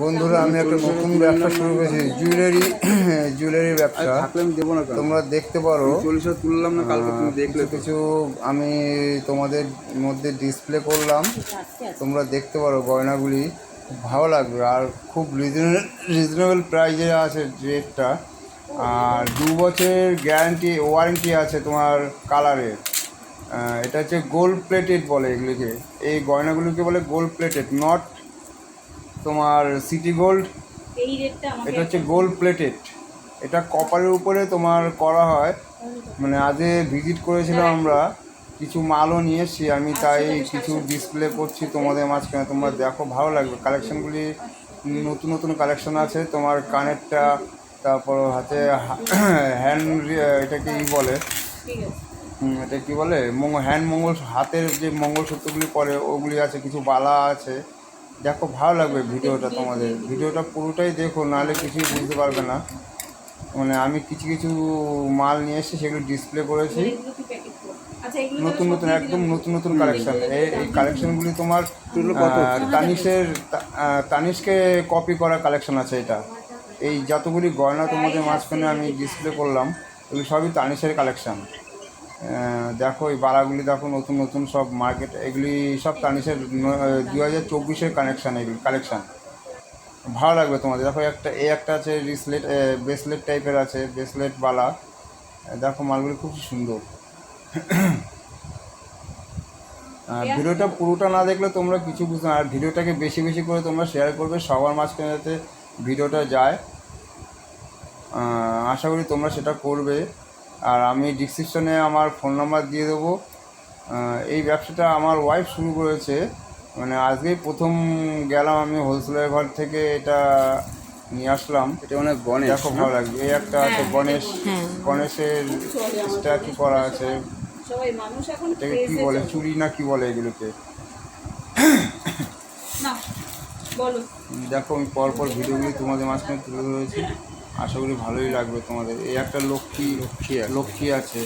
বন্ধুরা, আমি একটা নতুন ব্যবসা শুরু করেছি, জুয়েলারি ব্যবসা। তোমরা দেখতে পারো, তুললাম না কালকে, তুমি দেখলে কিছু আমি তোমাদের মধ্যে ডিসপ্লে করলাম। তোমরা দেখতে পারো গয়নাগুলি, ভালো লাগবে। আর খুব রিজনেবল প্রাইসে আছে রেটটা। আর 2 বছরের গ্যারান্টি ওয়ারেন্টি আছে তোমার কালারের। এটা হচ্ছে গোল্ড প্লেটেড বলে এগুলিকে, এই গয়নাগুলিকে বলে গোল্ড প্লেটেড, নট তোমার সিটি গোল্ড। এটা হচ্ছে গোল্ড প্লেটেড, এটা কপারের উপরে তোমার করা হয়। মানে আজকে ভিজিট করেছিলাম আমরা, কিছু মালও নিয়ে এসেছি আমি, তাই কিছু ডিসপ্লে করছি তোমাদের মাঝখানে। তোমরা দেখো, ভালো লাগবে। কালেকশানগুলি নতুন নতুন কালেকশান আছে। তোমার কানেরটা, তারপর হাতে হ্যান্ড, এটাকে ই বলে, এটা কী বলে, হ্যান্ড হাতের যে মঙ্গলসূত্রগুলি পরে ওগুলি আছে, কিছু বালা আছে। দেখো, ভালো লাগবে ভিডিওটা তোমাদের। ভিডিওটা পুরোটাই দেখো, নাহলে কিছুই বুঝতে পারবে না। মানে আমি কিছু কিছু মাল নিয়ে এসেছি, সেগুলো ডিসপ্লে করেছি। নতুন নতুন, একদম নতুন নতুন কালেকশান। এই কালেকশানগুলি তোমার তানিশকে কপি করা কালেকশান আছে এটা। এই যতগুলি গয়না তোমাদের মাঝখানে আমি ডিসপ্লে করলাম, এগুলি সবই তানিশের কালেকশান। দেখো, এই বালাগুলি দেখো, নতুন নতুন সব মার্কেট। এগুলি সব তানিশের 2024-এর কালেকশান। ভালো লাগবে তোমাদের। দেখো, একটা আছে ব্রেসলেট টাইপের আছে, ব্রেসলেট বালা। দেখো, মালগুলি খুব সুন্দর। ভিডিওটা পুরোটা না দেখলে তোমরা কিছু বুঝতে না। আর ভিডিওটাকে বেশি বেশি করে তোমরা শেয়ার করবে সবার মাঝখানে, যাতে ভিডিওটা যায়। আশা করি তোমরা সেটা করবে। আর আমি ডিসক্রিপশনে আমার ফোন নাম্বার দিয়ে দেবো। এই ব্যবসাটা আমার ওয়াইফ শুরু করেছে। মানে আজকেই প্রথম গেলাম আমি হোলসেলের ঘর থেকে, এটা নিয়ে আসলাম। এটা অনেক গণেশ, দেখো, ভালো লাগবে। এই একটা আছে গণেশের স্ট্যাচু করা আছে। এটাকে কী বলে, চুড়ি না কি বলে এগুলোকে। দেখো, আমি পরপর ভিডিওগুলি তোমাদের মাঝখানে তুলে ধরেছি। আশা করি ভালোই লাগবে তোমাদের। এই একটা লক্ষ্মী আছে,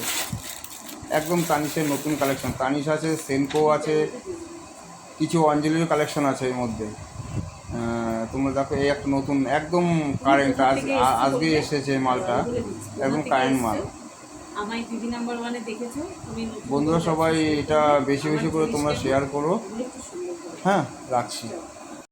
একদম তানিশের নতুন কালেকশন। তানিশ আছে, সেনকো আছে, কিছু অঞ্জলির কালেকশন আছে এর মধ্যে। তোমরা দেখো, এই একটা নতুন, একদম কারেন্ট, আজকে এসেছে মালটা, একদম কারেন্ট মাল। বন্ধুরা সবাই এটা বেশি বেশি করে তোমরা শেয়ার করো। হ্যাঁ, রাখছি।